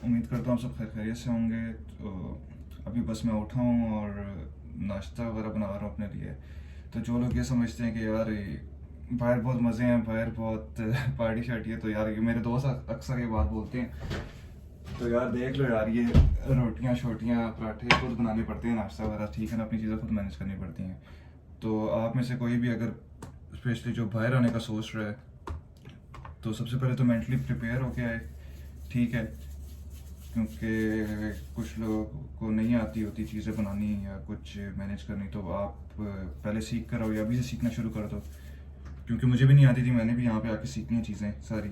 उम्मीद करता हूँ आप सब खैर खैरियत से होंगे। तो अभी बस मैं उठा हूँ और नाश्ता वगैरह बना रहा हूँ अपने लिए। तो जो लोग ये समझते हैं कि यार बाहर बहुत मज़े हैं, बाहर बहुत पार्टी शार्टी है, तो यार ये मेरे दोस्त अक्सर ये बात बोलते हैं। तो यार देख लो यार, ये रोटियाँ शोटियाँ पराठे खुद बनाने पड़ते हैं, नाश्ता वगैरह ठीक है ना, अपनी चीज़ें खुद मैनेज करनी पड़ती हैं। तो आप में से कोई भी अगर स्पेशली जो बाहर आने का सोच रहा है, तो सबसे पहले तो मेंटली प्रिपेयर होके आए, ठीक है। क्योंकि कुछ लोगों को नहीं आती होती चीज़ें बनानी या कुछ मैनेज करनी, तो आप पहले सीख कर आओ या अभी से सीखना शुरू कर दो। क्योंकि मुझे भी नहीं आती थी, मैंने भी यहाँ पे आके सीखनी है चीज़ें सारी,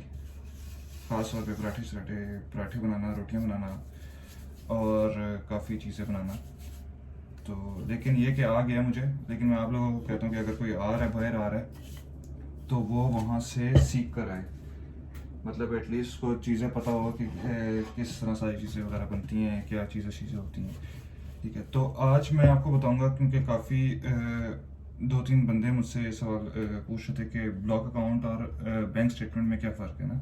ख़ास तौर पे पराठे सराठे पराठे बनाना, रोटियाँ बनाना और काफ़ी चीज़ें बनाना। तो लेकिन ये कि आ गया मुझे, लेकिन मैं आप लोगों को कहता हूँ कि अगर कोई आ रहा है, बाहर आ रहा है, तो वो वहाँ से सीख कर आए। मतलब एटलीस्ट को चीज़ें पता हो कि किस तरह सारी चीज़ें वगैरह बनती हैं, क्या चीज़ें होती हैं, ठीक है। तो आज मैं आपको बताऊंगा, क्योंकि काफ़ी दो तीन बंदे मुझसे सवाल पूछ रहे थे कि ब्लॉक अकाउंट और बैंक स्टेटमेंट में क्या फ़र्क है ना।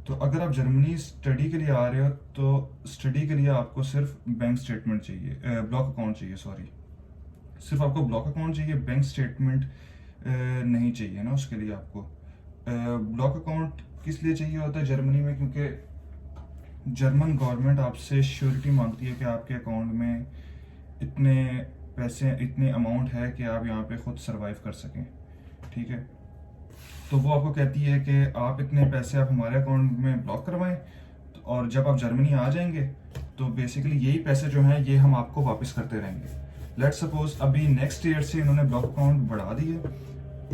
तो अगर आप जर्मनी स्टडी के लिए आ रहे हो, तो स्टडी के लिए आपको सिर्फ बैंक स्टेटमेंट चाहिए, ब्लॉक अकाउंट चाहिए, सॉरी। सिर्फ आपको ब्लॉक अकाउंट चाहिए, बैंक स्टेटमेंट नहीं चाहिए ना उसके लिए आपको। ब्लॉक अकाउंट किस लिए चाहिए होता है जर्मनी में? क्योंकि जर्मन गवर्नमेंट आपसे श्योरिटी मांगती है कि आपके अकाउंट में इतने पैसे, इतने अमाउंट है कि आप यहाँ पे खुद सरवाइव कर सकें, ठीक है। तो वो आपको कहती है कि आप इतने पैसे आप हमारे अकाउंट में ब्लॉक करवाएं, और जब आप जर्मनी आ जाएंगे तो बेसिकली यही पैसे जो हैं ये हम आपको वापस करते रहेंगे। लेट्स सपोज अभी नेक्स्ट ईयर से इन्होंने ब्लॉक अकाउंट बढ़ा दिए,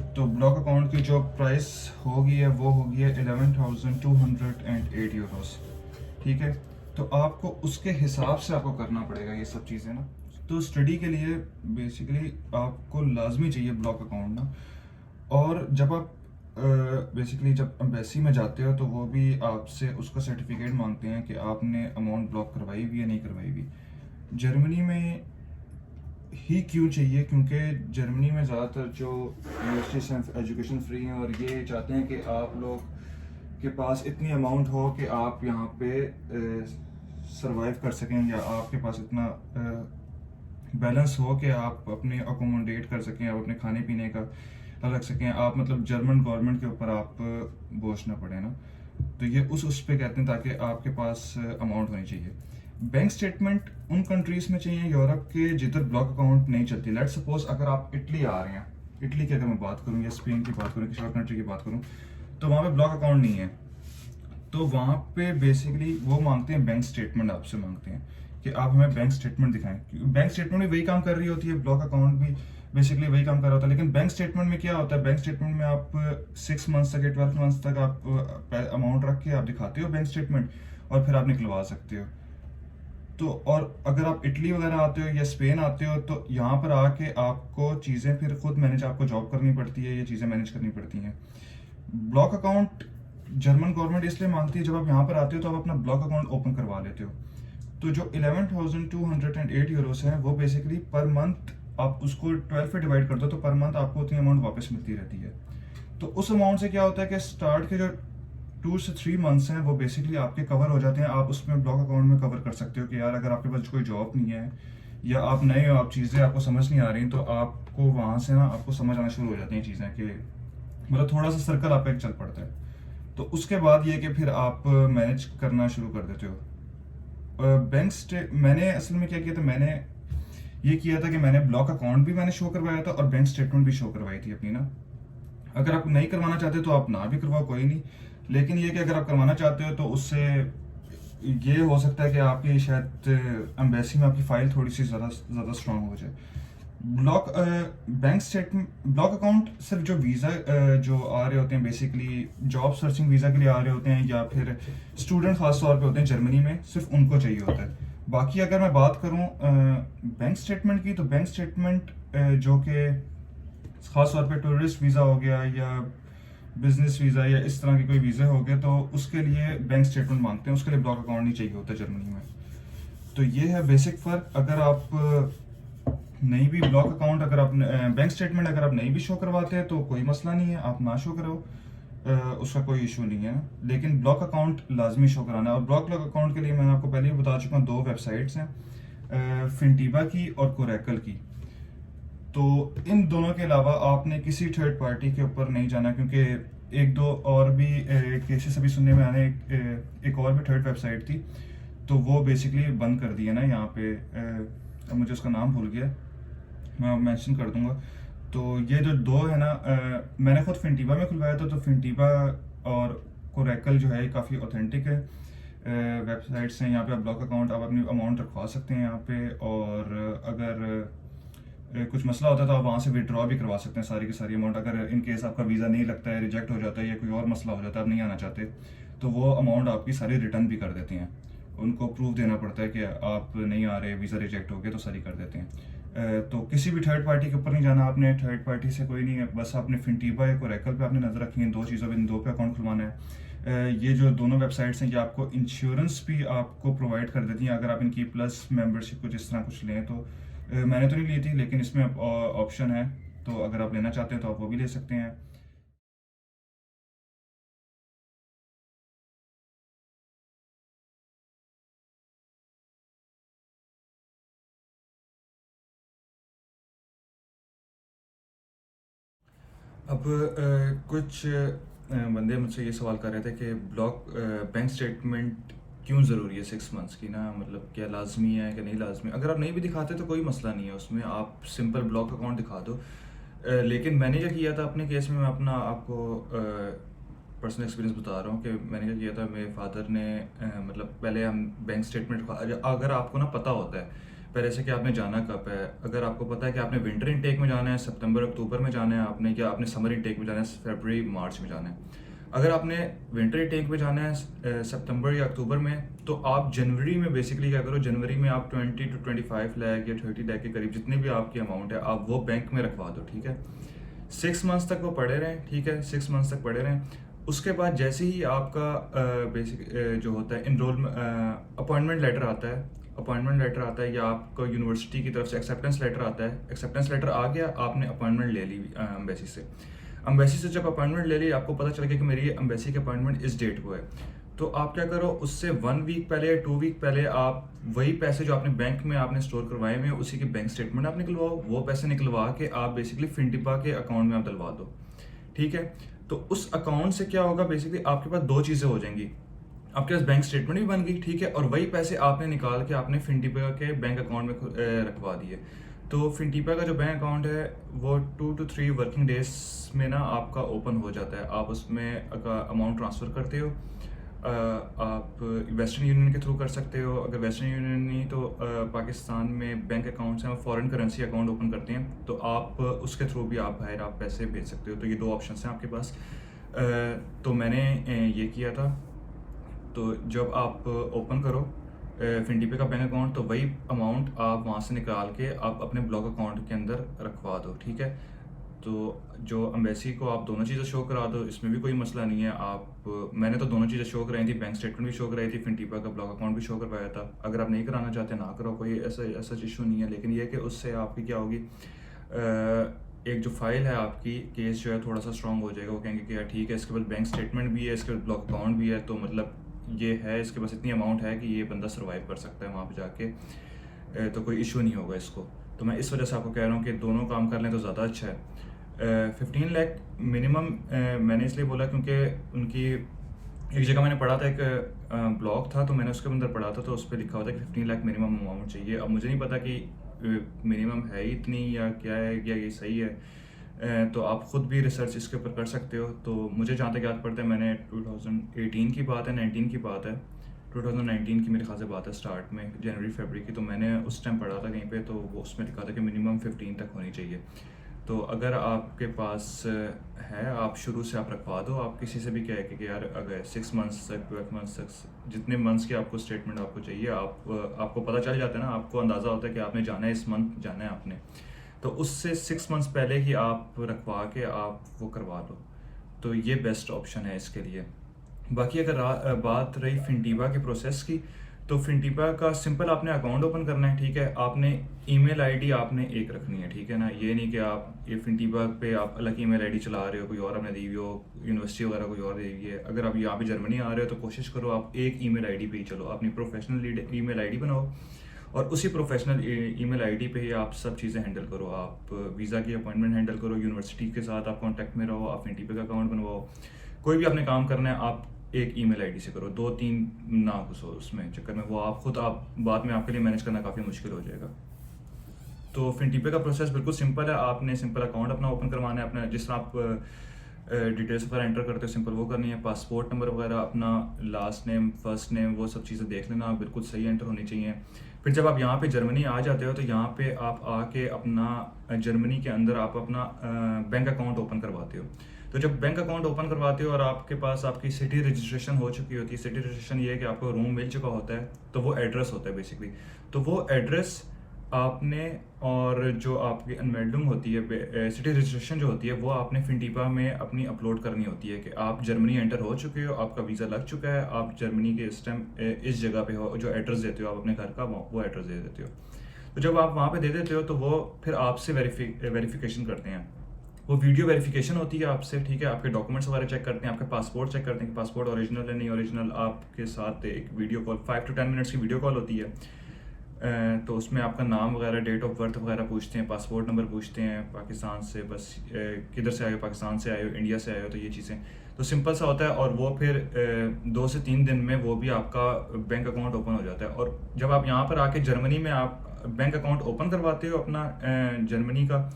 तो ब्लॉक अकाउंट की जो प्राइस होगी है वो होगी है 11,208 यूरोस, ठीक है। तो आपको उसके हिसाब से आपको करना पड़ेगा ये सब चीज़ें ना। तो स्टडी के लिए बेसिकली आपको लाजमी चाहिए ब्लॉक अकाउंट ना। और जब आप बेसिकली जब एम्बेसी में जाते हो, तो वो भी आपसे उसका सर्टिफिकेट मांगते हैं कि आपने अमाउंट ब्लॉक करवाई भी या नहीं करवाई भी। जर्मनी में ही क्यों चाहिए? क्योंकि जर्मनी में ज़्यादातर जो यूनिवर्सिटीज हैं एजुकेशन फ्री हैं, और ये चाहते हैं कि आप लोग के पास इतनी अमाउंट हो कि आप यहाँ पे सरवाइव कर सकें, या आपके पास इतना बैलेंस हो कि आप अपने अकोमोडेट कर सकें, आप अपने खाने पीने का रख सकें, आप मतलब जर्मन गवर्नमेंट के ऊपर आप बोझ ना पड़े ना। तो ये उस पे कहते हैं ताकि आपके पास अमाउंट होनी चाहिए। बैंक स्टेटमेंट उन कंट्रीज में चाहिए यूरोप के जिधर ब्लॉक अकाउंट नहीं चलती। लेट सपोज अगर आप इटली आ रहे हैं, इटली की अगर मैं बात करूं या स्पेन की बात करूं, किसी और कंट्री की बात करूं, तो वहाँ पे ब्लॉक अकाउंट नहीं है। तो वहाँ पे बेसिकली वो मांगते हैं, बैंक स्टेटमेंट आपसे मांगते हैं कि आप हमें बैंक स्टेटमेंट दिखाएं। बैंक स्टेटमेंट भी वही काम कर रही होती है, ब्लॉक अकाउंट भी बेसिकली वही काम कर रहा होता है। लेकिन बैंक स्टेटमेंट में क्या होता है, बैंक स्टेटमेंट में आप 6 मंथ्स तक या 12 मंथ्स तक आप अमाउंट रख के आप दिखाते हो बैंक स्टेटमेंट, और फिर आप निकलवा सकते हो। तो और अगर आप इटली वगैरह आते हो या स्पेन आते हो, तो यहाँ पर आके आपको चीज़ें फिर खुद मैनेज, आपको जॉब करनी पड़ती है, ये चीज़ें मैनेज करनी पड़ती हैं। ब्लॉक अकाउंट जर्मन गवर्नमेंट इसलिए मांगती है, जब आप यहाँ पर आते हो तो आप अपना ब्लॉक अकाउंट ओपन करवा लेते हो। तो जो 11,208 यूरोस हैं, वो बेसिकली पर मंथ आप उसको 12 पे डिवाइड कर दो, तो पर मंथ आपको उतनी अमाउंट वापस मिलती रहती है। तो उस अमाउंट से क्या होता है कि स्टार्ट के जो 2 से 3 मंथ्स हैं वो बेसिकली आपके कवर हो जाते हैं। आप उसमें ब्लॉक अकाउंट में कवर कर सकते हो कि यार अगर आपके पास कोई जॉब नहीं है या आप नए हो, आप चीज़ें आपको समझ नहीं आ रही, तो आपको वहाँ से ना आपको समझ आना शुरू हो जाती हैं चीज़ें, कि मतलब थोड़ा सा सर्कल आप एक चल पड़ता है। तो उसके बाद ये कि फिर आप मैनेज करना शुरू कर देते हो। मैंने असल में क्या किया था, मैंने ये किया था कि मैंने ब्लॉक अकाउंट भी मैंने शो करवाया था और बैंक स्टेटमेंट भी शो करवाई थी अपनी ना। अगर आप नहीं करवाना चाहते तो आप ना भी करवाओ, कोई नहीं। लेकिन ये कि अगर आप करवाना चाहते हो तो उससे ये हो सकता है कि आपकी शायद एम्बेसी में आपकी फाइल थोड़ी सी ज़्यादा स्ट्रांग हो जाए। बैंक स्टेटमेंट, ब्लॉक अकाउंट सिर्फ जो वीज़ा जो आ रहे होते हैं, बेसिकली जॉब सर्चिंग वीज़ा के लिए आ रहे होते हैं, या फिर स्टूडेंट खास तौर पे होते हैं जर्मनी में, सिर्फ उनको चाहिए होता है। बाकी अगर मैं बात करूं बैंक स्टेटमेंट की, तो बैंक स्टेटमेंट जो कि खास तौर पे टूरिस्ट वीज़ा हो गया या बिजनेस वीज़ा या इस तरह के कोई वीज़े हो गए, तो उसके लिए बैंक स्टेटमेंट मांगते हैं, उसके लिए ब्लॉक अकाउंट नहीं चाहिए होता जर्मनी में। तो ये है बेसिक फ़र्क। अगर आप नहीं भी ब्लॉक अकाउंट, अगर आप बैंक स्टेटमेंट अगर आप नहीं भी शो करवाते हैं तो कोई मसला नहीं है, आप ना शो करो। उसका कोई इशू नहीं है। लेकिन ब्लॉक अकाउंट लाजमी शो कराना है, और ब्लॉक अकाउंट के लिए मैंने आपको पहले ही बता चुका हूँ, दो वेबसाइट्स हैं, फिनटीबा की और कोरैकल की। तो इन दोनों के अलावा आपने किसी थर्ड पार्टी के ऊपर नहीं जाना, क्योंकि एक दो और भी केसेस अभी सुनने में आने, एक और भी थर्ड वेबसाइट थी, तो वो बेसिकली बंद कर दिया ना यहाँ पे। अब मुझे उसका नाम भूल गया, मैं मेंशन कर दूंगा। तो ये जो दो है ना, मैंने खुद फिनटीबा में खुलवाया था, तो फिनटीबा और कोरैकल जो है काफ़ी ऑथेंटिक है वेबसाइट्स हैं। यहाँ पे आप ब्लॉक अकाउंट, आप अपनी अमाउंट रखवा सकते हैं यहाँ पे, और अगर कुछ मसला होता है तो आप वहाँ से विड्रॉ भी करवा सकते हैं सारी की सारी अमाउंट। अगर इन केस आपका वीज़ा नहीं लगता है, रिजेक्ट हो जाता है, या कोई और मसला हो जाता है, आप नहीं आना चाहते, तो वो अमाउंट आपकी सारी रिटर्न भी कर देती हैं। उनको प्रूफ देना पड़ता है कि आप नहीं आ रहे, वीज़ा रिजेक्ट हो गया, तो सारी कर देते हैं। तो किसी भी थर्ड पार्टी के ऊपर नहीं जाना आपने, थर्ड पार्टी से कोई नहीं है, बस आपने फिनटीबा या कोरैकल पे आपने नज़र रखी है, दो चीज़ों पे, इन दो पे अकाउंट खुलवाना है। ये जो दोनों वेबसाइट्स हैं, ये आपको इंश्योरेंस भी आपको प्रोवाइड कर देती हैं अगर आप इनकी प्लस मेंबरशिप कुछ इस तरह कुछ लें तो। मैंने तो नहीं ली थी, लेकिन इसमें ऑप्शन है, तो अगर आप लेना चाहते हैं तो आप वो भी ले सकते हैं। अब कुछ बंदे मुझसे ये सवाल कर रहे थे कि ब्लॉक बैंक स्टेटमेंट क्यों ज़रूरी है 6 मंथ्स की ना, मतलब क्या लाजमी है कि नहीं लाजमी। अगर आप नहीं भी दिखाते तो कोई मसला नहीं है उसमें, आप सिंपल ब्लॉक अकाउंट दिखा दो। लेकिन मैंने क्या किया था अपने केस में, मैं अपना आपको पर्सनल एक्सपीरियंस बता रहा हूँ कि मैंने क्या किया था। मेरे फादर ने मतलब पहले हम बैंक स्टेटमेंट, अगर आपको ना पता होता है पहले से कि आपने जाना कब है, अगर आपको पता है कि आपने विंटर इनटेक में जाना है, सितंबर अक्टूबर में जाना है आपने, या आपने समर इनटेक में जाना है, फरवरी मार्च में जाना है। अगर आपने विंटर इनटेक में जाना है सितंबर या अक्टूबर में, तो आप जनवरी में बेसिकली क्या करो, जनवरी में आप 20 to 25 लाख या 30 लाख के करीब जितनी भी आपकी अमाउंट है, आप वो बैंक में रखवा दो, ठीक है। 6 मंथ्स तक वो पड़े रहें, ठीक है, 6 मंथ्स तक पड़े रहें। उसके बाद जैसे ही आपका बेसिक जो होता है इनरोल अपॉइंटमेंट लेटर आता है, या आपको यूनिवर्सिटी की तरफ से एक्सेप्टेंस लेटर आता है, एक्सेप्टेंस लेटर आ गया, आपने अपॉइंटमेंट ले ली अम्बेसी से। अम्बेसी से जब अपॉइंटमेंट ले ली, आपको पता चल गया कि मेरी अम्बेसी की अपॉइंटमेंट इस डेट को है, तो आप क्या करो, उससे 1 वीक पहले या 2 वीक पहले आप वही पैसे जो आपने बैंक में आपने स्टोर करवाए हुए हैं, उसी की बैंक स्टेटमेंट आप निकलवाओ। वो पैसे निकलवा के आप बेसिकली फिनटीपा के अकाउंट में आप डलवा दो, ठीक है। तो उस अकाउंट से क्या होगा, बेसिकली आपके पास दो चीज़ें हो जाएंगी, आपके पास बैंक स्टेटमेंट भी बन गई, ठीक है, और वही पैसे आपने निकाल के आपने फिनटीपा के बैंक अकाउंट में रखवा दिए। तो फिनटीपा का जो बैंक अकाउंट है वो 2 to 3 वर्किंग डेज में ना आपका ओपन हो जाता है। आप उसमें अमाउंट ट्रांसफ़र करते हो, आप वेस्टर्न यूनियन के थ्रू कर सकते हो। अगर वेस्टर्न यूनियन नहीं तो पाकिस्तान में बैंक अकाउंट्स हैं, फॉरेन करेंसी अकाउंट ओपन करते हैं, तो आप उसके थ्रू भी आप बाहर आप पैसे भेज सकते हो। तो ये दो ऑप्शन हैं आपके पास। तो मैंने ये किया था। तो जब आप ओपन करो फिनटीपे का बैंक अकाउंट, तो वही अमाउंट आप वहाँ से निकाल के आप अपने ब्लॉक अकाउंट के अंदर रखवा दो, ठीक है। तो जो अम्बेसी को आप दोनों चीज़ें शो करा दो, इसमें भी कोई मसला नहीं है। आप मैंने तो दोनों चीज़ें शो कराई थी, बैंक स्टेटमेंट भी शो कराई थी, फिनटीपा का ब्लॉक अकाउंट भी शो करवाया था। अगर आप नहीं कराना चाहते ना करो, कोई ऐसा ऐसा इशू नहीं है। लेकिन ये है कि उससे आपकी क्या होगी, एक जो फाइल है आपकी, केस जो है थोड़ा सा स्ट्रॉन्ग हो जाएगा। वो कहेंगे कि यार ठीक है, इसके पास बैंक स्टेटमेंट भी है, इसके पास ब्लॉक अकाउंट भी है, तो मतलब ये है, इसके पास इतनी अमाउंट है कि ये बंदा सर्वाइव कर सकता है वहाँ पे जाके, तो कोई इशू नहीं होगा इसको। तो मैं इस वजह से आपको कह रहा हूँ कि दोनों काम कर लें तो ज़्यादा अच्छा है। 15 लाख मिनिमम मैंने इसलिए बोला क्योंकि उनकी एक जगह मैंने पढ़ा था, एक ब्लॉग था, तो मैंने उसके अंदर पढ़ा था, तो उस पर लिखा हुआ था कि 15 लाख मिनिमम अमाउंट चाहिए। अब मुझे नहीं पता कि मिनिमम है इतनी या क्या है, या ये सही है। तो आप ख़ुद भी रिसर्च इसके ऊपर कर सकते हो। तो मुझे जहाँ तक याद पड़ता है, मैंने 2018 की बात है, 19 की बात है, 2019 की मेरे ख्याल से बात है, स्टार्ट में जनवरी फरवरी की। तो मैंने उस टाइम पढ़ा था कहीं पे, तो वो उसमें लिखा था कि मिनिमम 15 तक होनी चाहिए। तो अगर आपके पास है, आप शुरू से आप रखवा दो। आप किसी से भी कह के कि यार अगर 6 मंथ्स तक, 12 मंथ्स तक, जितने मंथ्स की आपको स्टेटमेंट आपको चाहिए, आपको पता चल जाता है ना, आपको अंदाज़ा होता है कि आपने जाना है, इस मंथ जाना है आपने, तो उससे 6 मंथ्स पहले ही आप रखवा के आप वो करवा दो। तो ये बेस्ट ऑप्शन है इसके लिए। बाकी अगर बात रही फिनटीबा के प्रोसेस की, तो फिनटीपा का सिंपल आपने अकाउंट ओपन करना है, ठीक है। आपने ईमेल आईडी आपने एक रखनी है, ठीक है ना। ये नहीं कि आप ये फिनटीपा पे आप अलग ईमेल आईडी चला रहे हो, कोई और आपने दी हुई हो, यूनिवर्सिटी वगैरह कोई और दी हुई है। अगर आप यहाँ पे जर्मनी आ रहे हो तो कोशिश करो आप एक ईमेल आईडी पे ही चलो, अपनी प्रोफेशनल ईमेल आईडी बनाओ और उसी प्रोफेशनल ईमेल आईडी पे ही आप सब चीज़ें हैंडल करो। आप वीज़ा की अपॉइंटमेंट हैंडल करो, यूनिवर्सिटी के साथ आप कॉन्टैक्ट में रहो, आप फिनटीपा का अकाउंट बनवाओ। कोई भी आपने काम करना है आप एक ईमेल आईडी से करो, 2-3 ना घुसो उसमें चक्कर में, वो आप बाद में आपके लिए मैनेज करना काफ़ी मुश्किल हो जाएगा। तो फिनटीपा का प्रोसेस बिल्कुल सिंपल है। आपने सिंपल अकाउंट अपना ओपन करवाना है, अपना जिस तरह आप डिटेल्स वगैरह एंटर करते हो सिंपल वो करनी है। पासपोर्ट नंबर वगैरह, अपना लास्ट नेम, फर्स्ट नेम, वो सब चीज़ें देख लेना, बिल्कुल सही एंटर होनी चाहिए। फिर जब आप यहाँ पे जर्मनी आ जाते हो तो यहाँ पे आप आके अपना जर्मनी के अंदर आप अपना बैंक अकाउंट ओपन करवाते हो। तो जब बैंक अकाउंट ओपन करवाते हो और आपके पास आपकी सिटी रजिस्ट्रेशन हो चुकी होती है, सिटी रजिस्ट्रेशन ये है कि आपको रूम मिल चुका होता है, तो वो एड्रेस होता है बेसिकली। तो वो एड्रेस आपने, और जो आपकी अनमेल्डिंग होती है, सिटी रजिस्ट्रेशन जो होती है, वो आपने फिनटीपा में अपनी अपलोड करनी होती है कि आप जर्मनी एंटर हो चुके हो, आपका वीज़ा लग चुका है, आप जर्मनी के इस टाइम इस जगह पे हो। जो एड्रेस देते हो आप अपने घर का, वो एड्रेस दे देते हो। तो जब आप वहाँ पे दे देते हो तो वो फिर आपसे वेरिफिकेशन करते हैं। वो वीडियो वेरिफिकेशन होती है आपसे, ठीक है। आपके डॉक्यूमेंट्स वगैरह चेक करते हैं, आपके पासपोर्ट चेक करते हैं कि पासपोर्ट ओरिजिनल है नहीं ओरिजिनल। आपके साथ एक वीडियो कॉल 5 to 10 मिनट्स की वीडियो कॉल होती है। तो उसमें आपका नाम वगैरह, डेट ऑफ बर्थ वगैरह पूछते हैं, पासपोर्ट नंबर पूछते हैं, पाकिस्तान से बस किधर से आए हो, पाकिस्तान से आए हो, इंडिया से आए हो, तो ये चीज़ें तो सिंपल सा होता है। और वो फिर 2 से 3 दिन में वो भी आपका बैंक अकाउंट ओपन हो जाता है। और जब आप यहाँ पर आके जर्मनी में आप बैंक अकाउंट ओपन करवाते हो अपना जर्मनी का,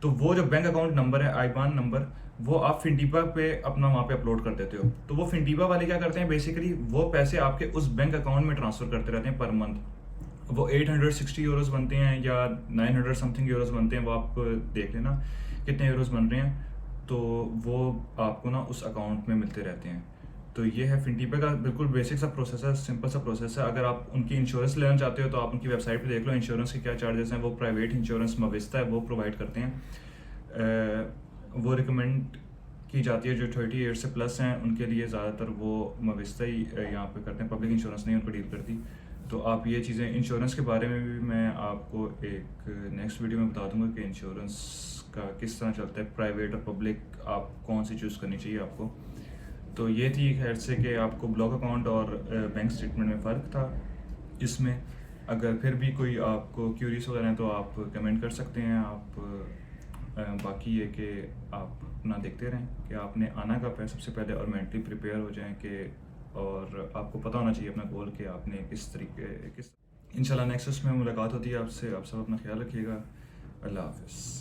तो वो जो बैंक अकाउंट नंबर है, आईबान नंबर, वो आप फिनटीपा पे अपना वहाँ पे अपलोड कर देते हो। तो वो फिनटीपा वाले क्या करते हैं, बेसिकली वो पैसे आपके उस बैंक अकाउंट में ट्रांसफ़र करते रहते हैं पर मंथ। वो 860 यूरोज़ बनते हैं या 900 समथिंग यूरोज़ बनते हैं, वो आप देख लेना कितने यूरोज़ बन रहे हैं। तो वो आपको ना उस अकाउंट में मिलते रहते हैं। तो ये है फिनटीपा का बिल्कुल बेसिक सा प्रोसेस है, सिंपल सा प्रोसेस है। अगर आप उनकी इंश्योरेंस लेना चाहते हो तो आप उनकी वेबसाइट पे देख लो इंश्योरेंस के क्या चार्जेस हैं। वो प्राइवेट इंश्योरेंस मविस्ता है, वो प्रोवाइड करते हैं। वो रिकमेंड की जाती है जो 30 ईयर से प्लस हैं उनके लिए, ज़्यादातर वो मविस्ता ही यहाँ पे करते हैं, पब्लिक इंश्योरेंस नहीं उनको डील करती। तो आप ये चीज़ें, इंश्योरेंस के बारे में भी मैं आपको एक नेक्स्ट वीडियो में बता दूंगा कि इंश्योरेंस का किस तरह चलता है, प्राइवेट और पब्लिक आप कौन सी चूज़ करनी चाहिए आपको। तो ये थी खैर से कि आपको ब्लॉक अकाउंट और बैंक स्टेटमेंट में फ़र्क था इसमें। अगर फिर भी कोई आपको क्यूरीज वगैरह हैं तो आप कमेंट कर सकते हैं। आप बाकी ये कि आप अपना देखते रहें कि आपने आना कब है सबसे पहले, और मेंटली प्रिपेयर हो जाएं कि, और आपको पता होना चाहिए अपना गोल कि आपने किस तरीके इंशाल्लाह नेक्स्ट उसमें मुलाकात होती है आपसे। आप सब अपना ख्याल रखिएगा। अल्लाह हाफ़िज़।